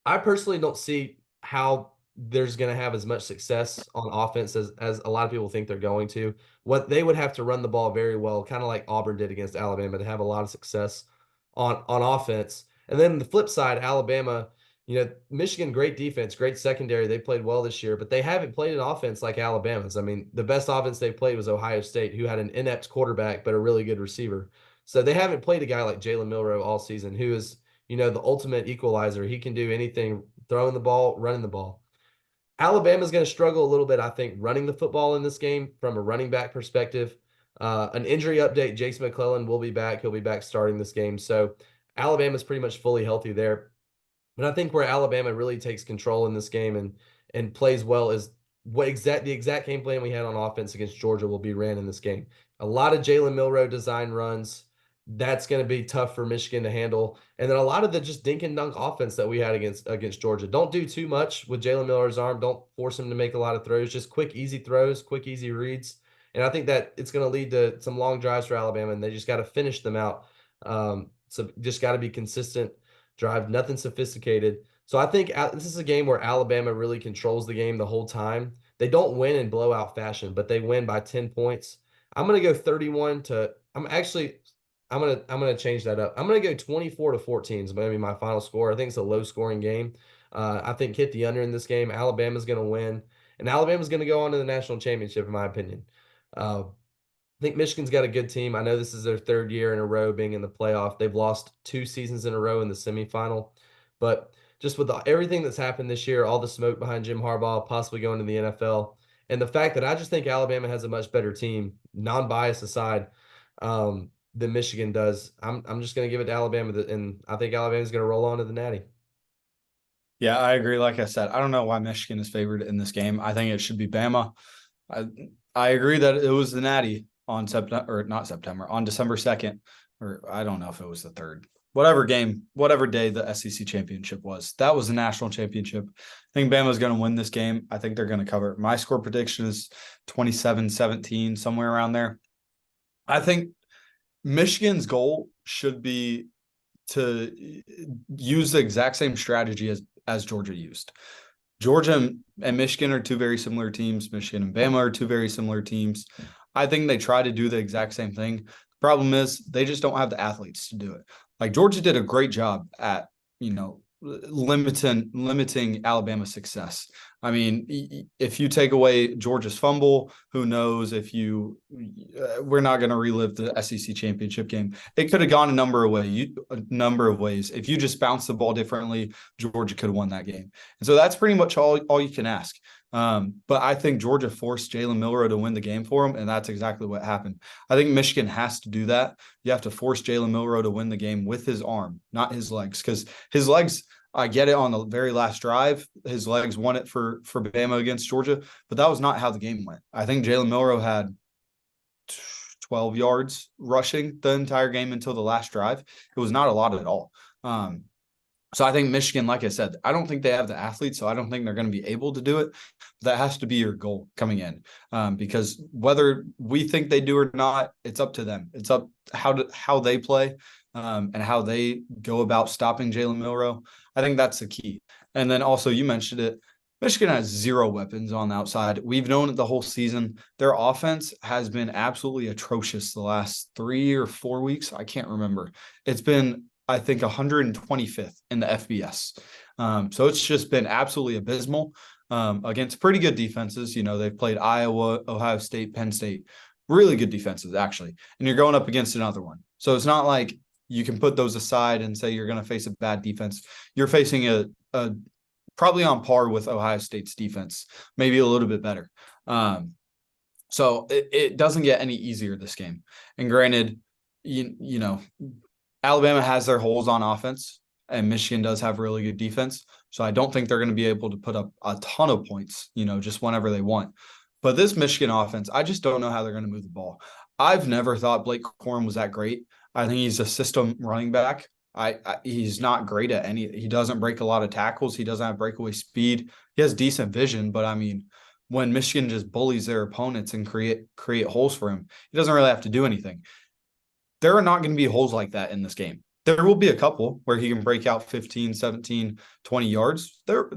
I personally don't see how there's going to have as much success on offense as a lot of people think they're going to. What they would have to run the ball very well, kind of like Auburn did against Alabama, to have a lot of success on offense. And then the flip side, Alabama, Michigan, great defense, great secondary. They played well this year, but they haven't played an offense like Alabama's. I mean, the best offense they played was Ohio State, who had an inept quarterback but a really good receiver. So they haven't played a guy like Jalen Milroe all season, who is, the ultimate equalizer. He can do anything, throwing the ball, running the ball. Alabama's going to struggle a little bit, I think, running the football in this game from a running back perspective. An injury update, Jason McClellan will be back. He'll be back starting this game. So Alabama's pretty much fully healthy there. But I think where Alabama really takes control in this game and plays well is the exact game plan we had on offense against Georgia will be ran in this game. A lot of Jalen Milroe design runs. That's going to be tough for Michigan to handle. And then a lot of the just dink and dunk offense that we had against Georgia. Don't do too much with Jalen Milroe's arm. Don't force him to make a lot of throws. Just quick, easy throws, quick, easy reads. And I think that it's going to lead to some long drives for Alabama, and they just got to finish them out. So just got to be consistent drive, nothing sophisticated. So I think this is a game where Alabama really controls the game the whole time. They don't win in blowout fashion, but they win by 10 points. I'm going to go 31 to – I'm going to change that up. I'm going to go 24-14 is going to be my final score. I think it's a low-scoring game. I think hit the under in this game. Alabama's going to win, and Alabama's going to go on to the national championship, in my opinion. I think Michigan's got a good team. I know this is their 3rd year in a row being in the playoff. They've lost 2 seasons in a row in the semifinal. But just with everything that's happened this year, all the smoke behind Jim Harbaugh, possibly going to the NFL, and the fact that I just think Alabama has a much better team, non-bias aside, than Michigan does, I'm just going to give it to Alabama, and I think Alabama's going to roll on to the Natty. Yeah, I agree. Like I said, I don't know why Michigan is favored in this game. I think it should be Bama. I agree that it was the Natty on on December 2nd, or I don't know if it was the 3rd. Whatever day the SEC championship was, that was the national championship. I think Bama's going to win this game. I think they're going to cover it. My score prediction is 27-17, somewhere around there. I think Michigan's goal should be to use the exact same strategy as Georgia used. Georgia and Michigan are 2 very similar teams. Michigan and Bama are 2 very similar teams. I think they try to do the exact same thing. The problem is they just don't have the athletes to do it. Like Georgia did a great job at, limiting Alabama's success. I mean, if you take away Georgia's fumble, who knows if we're not going to relive the SEC championship game. It could have gone a number of ways. If you just bounce the ball differently, Georgia could have won that game. And so that's pretty much all you can ask. But I think Georgia forced Jalen Milroe to win the game for him, and that's exactly what happened. I think Michigan has to do that. You have to force Jalen Milroe to win the game with his arm, not his legs, because his legs, I get it on the very last drive. His legs won it for Bama against Georgia, but that was not how the game went. I think Jalen Milroe had 12 yards rushing the entire game until the last drive. It was not a lot at all. So I think Michigan, like I said, I don't think they have the athletes, so I don't think they're going to be able to do it. That has to be your goal coming in, because whether we think they do or not, it's up to them. It's up how they play, and how they go about stopping Jalen Milroe. I think that's the key. And then also, you mentioned it, Michigan has zero weapons on the outside. We've known it the whole season. Their offense has been absolutely atrocious the last 3 or 4 weeks. I can't remember. It's been, I think, 125th in the FBS. So it's just been absolutely abysmal against pretty good defenses. You know, they've played Iowa, Ohio State, Penn State, really good defenses, actually. And you're going up against another one. So it's not like you can put those aside and say you're going to face a bad defense. You're facing a probably on par with Ohio State's defense, maybe a little bit better. So it doesn't get any easier this game. And granted, you know, Alabama has their holes on offense, and Michigan does have really good defense. So I don't think they're going to be able to put up a ton of points, you know, just whenever they want. But this Michigan offense, I just don't know how they're going to move the ball. I've never thought Blake Corum was that great. I think he's a system running back. He's not great at any. He doesn't break a lot of tackles. He doesn't have breakaway speed. He has decent vision, but I mean, when Michigan just bullies their opponents and create holes for him, he doesn't really have to do anything. There are not going to be holes like that in this game. There will be a couple where he can break out 15, 17, 20 yards. There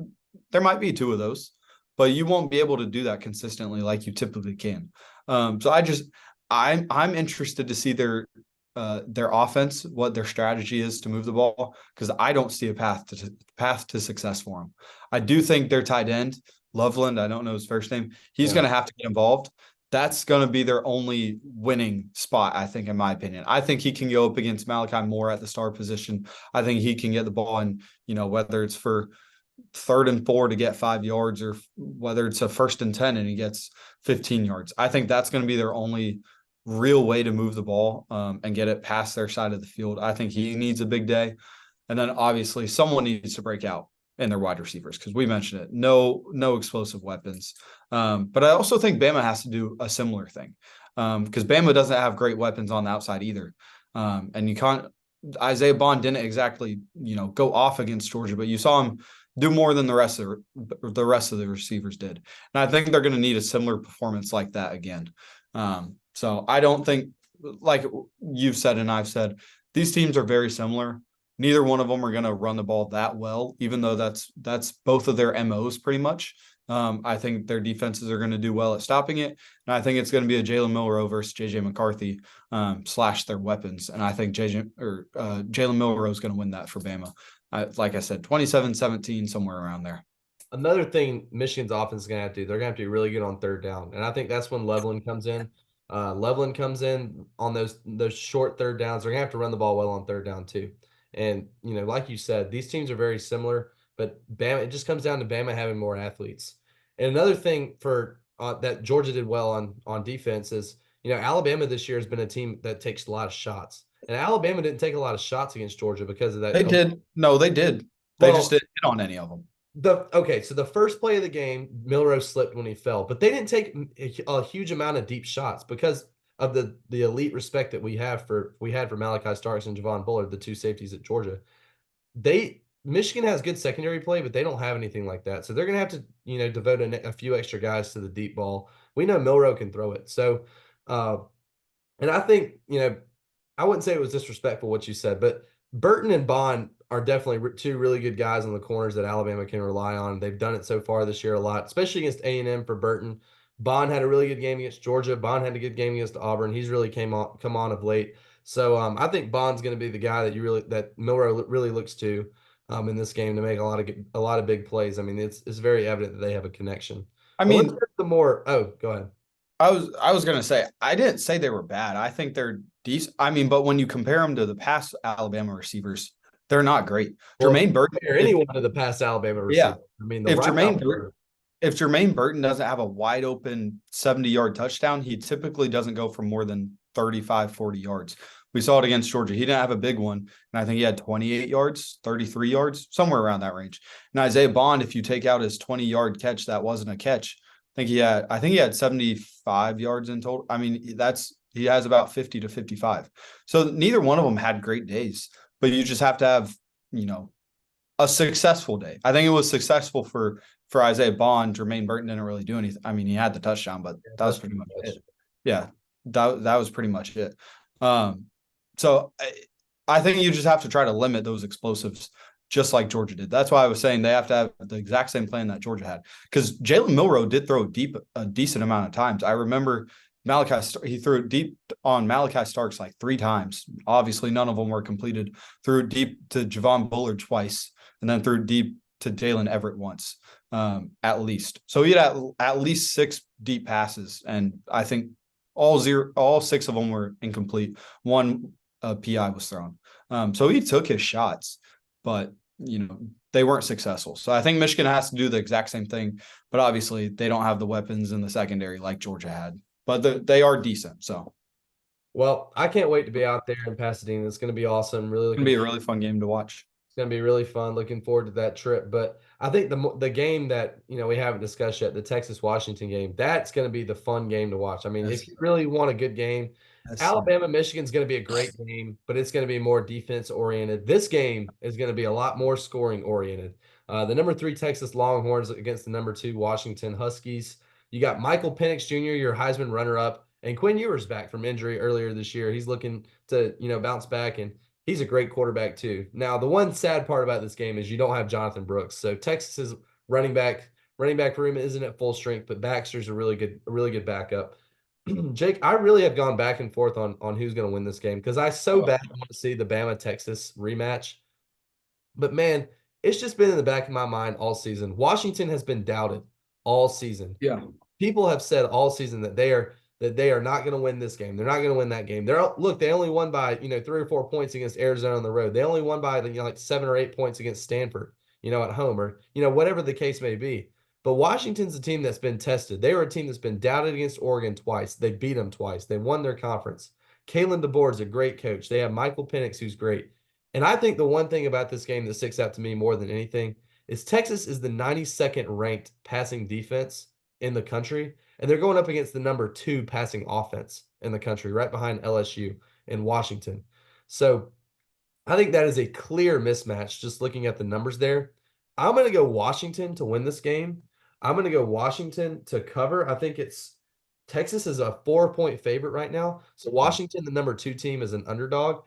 might be two of those, but you won't be able to do that consistently like you typically can. So I'm interested to see their offense, what their strategy is to move the ball, because I don't see a path to success for them. I do think their tight end, Loveland, I don't know his first name, he's going to have to get involved. That's going to be their only winning spot, I think, in my opinion. I think he can go up against Malachi Moore at the star position. I think he can get the ball, and, you know, whether it's for 3rd and 4 to get 5 yards, or whether it's a 1st and 10 and he gets 15 yards. I think that's going to be their only real way to move the ball and get it past their side of the field. I think he needs a big day. And then obviously someone needs to break out in their wide receivers, because we mentioned it. No explosive weapons. But I also think Bama has to do a similar thing, because Bama doesn't have great weapons on the outside either. And you can't – Isaiah Bond didn't exactly, you know, go off against Georgia, but you saw him do more than the rest of the receivers did. And I think they're going to need a similar performance like that again. So I don't think, like you've said and I've said, these teams are very similar. Neither one of them are going to run the ball that well, even though that's both of their MOs pretty much. I think their defenses are going to do well at stopping it. And I think it's going to be a Jalen Milroe versus JJ McCarthy slash their weapons. And I think Jalen Milroe is going to win that for Bama. Like I said, 27-17, somewhere around there. Another thing Michigan's offense is going to have to do, they're going to have to be really good on 3rd down. And I think that's when Loveland comes in. Loveland comes in on those short 3rd downs. They're going to have to run the ball well on 3rd down too. And, you know, like you said, these teams are very similar, but Bama, it just comes down to Bama having more athletes. And another thing for that Georgia did well on defense is, you know, Alabama this year has been a team that takes a lot of shots. And Alabama didn't take a lot of shots against Georgia because of that. They did. No, they did. They just didn't hit on any of them. So the first play of the game, Milroe slipped when he fell, but they didn't take a huge amount of deep shots because of the elite respect that we had for Malachi Starks and Javon Bullard, the 2 safeties at Georgia. Michigan has good secondary play, but they don't have anything like that. So they're going to have to, you know, devote a few extra guys to the deep ball. We know Milroe can throw it. So, and I think, you know, I wouldn't say it was disrespectful what you said, but Burton and Bond are definitely 2 really good guys on the corners that Alabama can rely on. They've done it so far this year a lot, especially against A&M for Burton. Bond had a really good game against Georgia. Bond had a good game against Auburn. He's really come on of late. So I think Bond's going to be the guy that Milroe really looks to in this game to make a lot of big plays. I mean, it's very evident that they have a connection. I mean, go ahead. I was going to say, I didn't say they were bad. I think they're decent. I mean, but when you compare them to the past Alabama receivers, they're not great. Jermaine Burton, or anyone to the past Alabama receiver. Yeah. I mean, if Jermaine Burton doesn't have a wide open 70-yard touchdown, he typically doesn't go for more than 35, 40 yards. We saw it against Georgia. He didn't have a big one, and I think he had 28 yards, 33 yards, somewhere around that range. And Isaiah Bond, if you take out his 20-yard catch, that wasn't a catch. I think he had 75 yards in total. I mean, he has about 50 to 55. So neither one of them had great days, but you just have to have, a successful day. I think it was successful for Isaiah Bond. Jermaine Burton didn't really do anything. I mean, he had the touchdown, but that was pretty much it. Yeah, that was pretty much it. So I think you just have to try to limit those explosives, just like Georgia did. That's why I was saying they have to have the exact same plan that Georgia had, because Jalen Milroe did throw a decent amount of times. I remember he threw deep on Malachi Starks like 3 times. Obviously, none of them were completed. Threw deep to Javon Bullard twice, and then threw deep to Jalen Everett once, at least. So he had at least 6 deep passes, and I think all 6 of them were incomplete. One PI was thrown. So he took his shots, but they weren't successful. So I think Michigan has to do the exact same thing, but obviously they don't have the weapons in the secondary like Georgia had. But they are decent. So, well, I can't wait to be out there in Pasadena. It's going to be awesome. Really, it's gonna be a really fun game to watch. It's going to be really fun. Looking forward to that trip. But I think the game that we haven't discussed yet, the Texas-Washington game, that's going to be the fun game to watch. I mean, if you really want a good game, Alabama-Michigan's going to be a great game, but it's going to be more defense-oriented. This game is going to be a lot more scoring-oriented. The number 3 Texas Longhorns against the number 2 Washington Huskies. You got Michael Penix Jr., your Heisman runner-up, and Quinn Ewers back from injury earlier this year. He's looking to, bounce back, and he's a great quarterback too. Now, the one sad part about this game is you don't have Jonathan Brooks. So Texas's running back room isn't at full strength, but Baxter's a really good backup. Jake, I really have gone back and forth on who's going to win this game because I so badly want to see the Bama-Texas rematch. But man, it's just been in the back of my mind all season. Washington has been doubted all season. Yeah. People have said all season that they are not going to win this game. They're not going to win that game. They only won by 3 or 4 points against Arizona on the road. They only won by like 7 or 8 points against Stanford, at home, or whatever the case may be. But Washington's a team that's been tested. They were a team that's been doubted against Oregon twice. They beat them twice. They won their conference. Kalen DeBoer's a great coach. They have Michael Penix, who's great. And I think the one thing about this game that sticks out to me more than anything is Texas is the 92nd ranked passing defense in the country, and they're going up against the number 2 passing offense in the country, right behind LSU and Washington. So I think that is a clear mismatch just looking at the numbers there. I'm going to go Washington to win this game. I'm going to go Washington to cover. I think Texas is a 4-point favorite right now. So Washington, the number 2 team, is an underdog.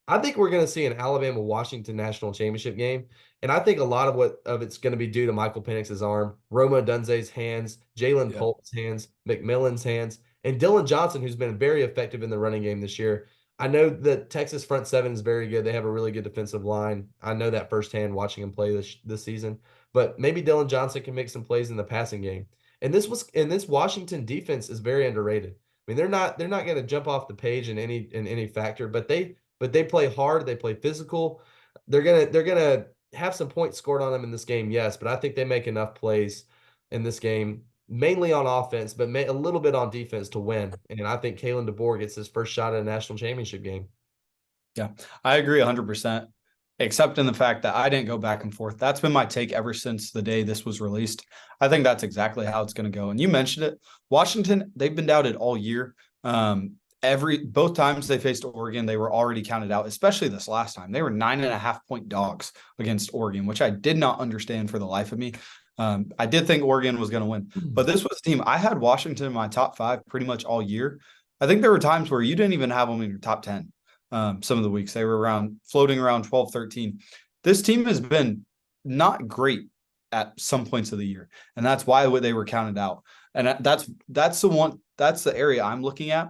I think we're going to see an Alabama-Washington national championship game, and I think a lot of it's going to be due to Michael Penix's arm, Roma Dunze's hands, Jalen Polk's hands, McMillan's hands, and Dylan Johnson, who's been very effective in the running game this year. I know that Texas front 7 is very good. They have a really good defensive line. I know that firsthand watching them play this season. But maybe Dylan Johnson can make some plays in the passing game. And this Washington defense is very underrated. I mean, they're not going to jump off the page in any factor, but they play hard. They play physical. They're gonna have some points scored on them in this game, yes, but I think they make enough plays in this game, mainly on offense, but a little bit on defense to win. And I think Kalen DeBoer gets his first shot at a national championship game. Yeah, I agree 100%, except in the fact that I didn't go back and forth. That's been my take ever since the day this was released. I think that's exactly how it's going to go. And you mentioned it. Washington, they've been doubted all year. Both times they faced Oregon, they were already counted out, especially this last time. They were 9.5-point dogs against Oregon, which I did not understand for the life of me. I did think Oregon was going to win, but this was a team. I had Washington in my top 5 pretty much all year. I think there were times where you didn't even have them in your top 10. Some of the weeks they were floating around 12, 13. This team has been not great at some points of the year, and that's why they were counted out. And that's the area I'm looking at.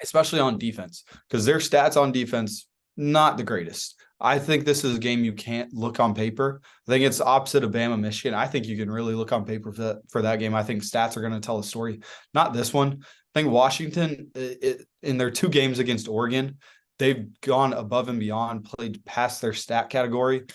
Especially on defense, because their stats on defense, not the greatest. I think this is a game you can't look on paper. I think it's the opposite of Bama, Michigan. I think you can really look on paper for that game. I think stats are going to tell a story. Not this one. I think Washington, in their 2 games against Oregon, they've gone above and beyond, played past their stat category,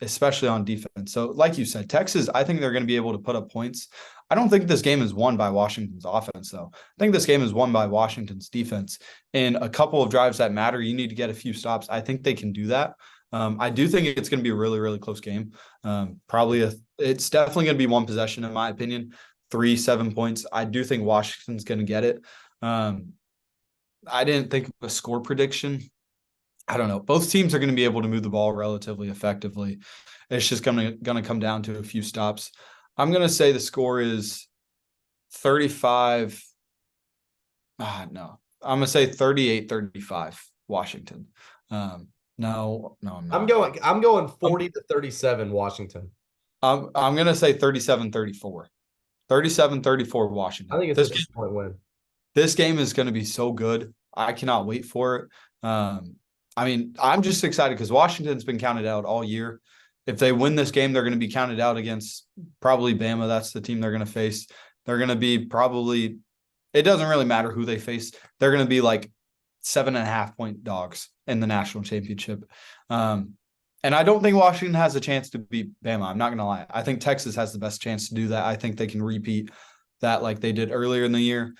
especially on defense. So like you said, Texas, I think they're going to be able to put up points. I don't think this game is won by Washington's offense, though. I think this game is won by Washington's defense. In a couple of drives that matter, you need to get a few stops. I think they can do that. I do think it's going to be a really, really close game. It's definitely going to be one possession, in my opinion. 7 points. I do think Washington's going to get it. I didn't think of a score prediction. I don't know. Both teams are going to be able to move the ball relatively effectively. It's just going to come down to a few stops. I'm going to say the score is 35. No, I'm going to say 38-35 Washington. No, I'm not. I'm going 40-37 Washington. I'm going to say 37-34. 37-34 Washington. I think it's a 6-point win. This game is going to be so good. I cannot wait for it. I mean, I'm just excited because Washington's been counted out all year. If they win this game, they're going to be counted out against probably Bama. That's the team they're going to face. They're going to be probably – it doesn't really matter who they face. They're going to be like 7.5-point dogs in the national championship. And I don't think Washington has a chance to beat Bama. I'm not going to lie. I think Texas has the best chance to do that. I think they can repeat that like they did earlier in the year.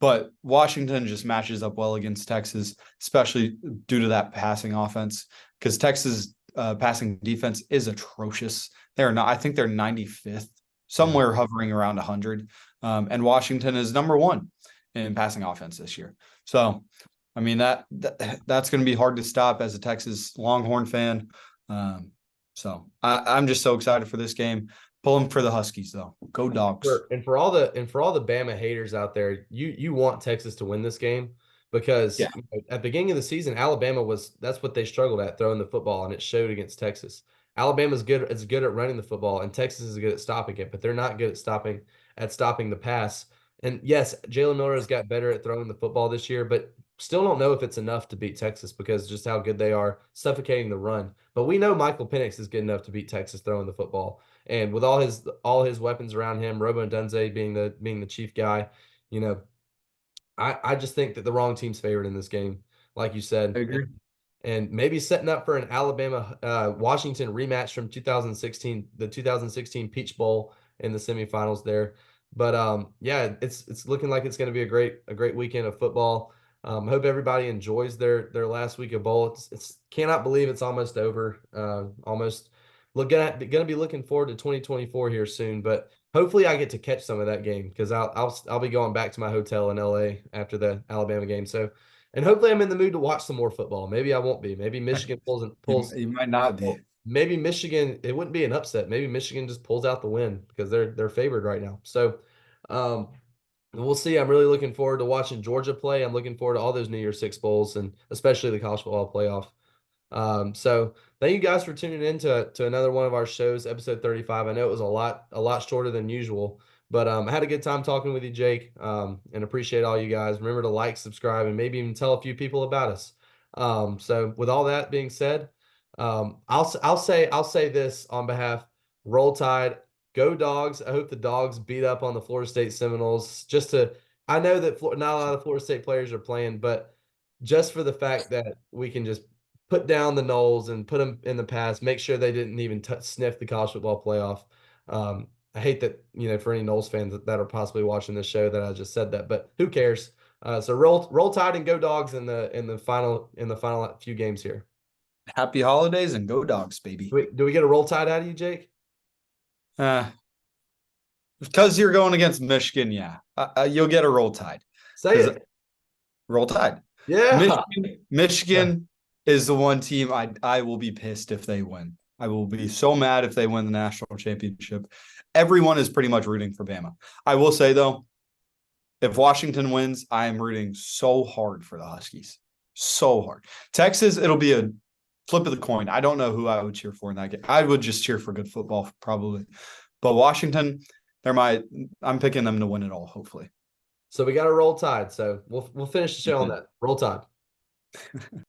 But Washington just matches up well against Texas, especially due to that passing offense, because Texas passing defense is atrocious. They're not. I think they're 95th, somewhere hovering around 100. And Washington is number 1 in passing offense this year. So, I mean, that's going to be hard to stop as a Texas Longhorn fan. So I'm just so excited for this game. Pulling for the Huskies, though. Go Dogs. And for all the Bama haters out there, you want Texas to win this game because at the beginning of the season, Alabama that's what they struggled at, throwing the football, and it showed against Texas. Alabama's good at running the football, and Texas is good at stopping it, but they're not good at stopping the pass. And yes, Jalen Miller has got better at throwing the football this year, but still don't know if it's enough to beat Texas because just how good they are suffocating the run. But we know Michael Penix is good enough to beat Texas throwing the football. And with all his weapons around him, Robo Dunze being the chief guy, I just think that the wrong team's favored in this game, like you said. I agree. And maybe setting up for an Alabama Washington rematch from 2016, the 2016 Peach Bowl in the semifinals there. But it's looking like it's going to be a great weekend of football. I hope everybody enjoys their last week of bowl. It's cannot believe it's almost over. Going to be looking forward to 2024 here soon, but hopefully I get to catch some of that game because I'll be going back to my hotel in LA after the Alabama game. So, and hopefully I'm in the mood to watch some more football. Maybe I won't be. Maybe Michigan pulls. You might not be. Maybe Michigan. It wouldn't be an upset. Maybe Michigan just pulls out the win because they're favored right now. So, we'll see. I'm really looking forward to watching Georgia play. I'm looking forward to all those New Year's Six bowls and especially the college football playoff. So thank you guys for tuning in to another one of our shows, episode 35. I know it was a lot shorter than usual, but I had a good time talking with you, Jake, and appreciate all you guys. Remember to like, subscribe, and maybe even tell a few people about us. So with all that being said, I'll say this on behalf, Roll Tide, go Dogs. I hope the Dogs beat up on the Florida State Seminoles. I know that not a lot of Florida State players are playing, but just for the fact that we can just put down the Noles and put them in the past, make sure they didn't even sniff the college football playoff. I hate that, for any Noles fans that are possibly watching this show that I just said that, but who cares? So roll Tide and go Dogs in the final few games here. Happy holidays and go Dogs, baby. Do we get a Roll Tide out of you, Jake? Because you're going against Michigan, yeah. You'll get a Roll Tide. Say it. Roll Tide. Yeah. Michigan is the one team I will be pissed if they win. I will be so mad if they win the national championship. Everyone is pretty much rooting for Bama. I will say, though, if Washington wins, I am rooting so hard for the Huskies. So hard. Texas, it'll be a flip of the coin. I don't know who I would cheer for in that game. I would just cheer for good football, probably. But Washington, I'm picking them to win it all, hopefully. So we got a Roll Tide. So we'll finish the show on that. Roll Tide.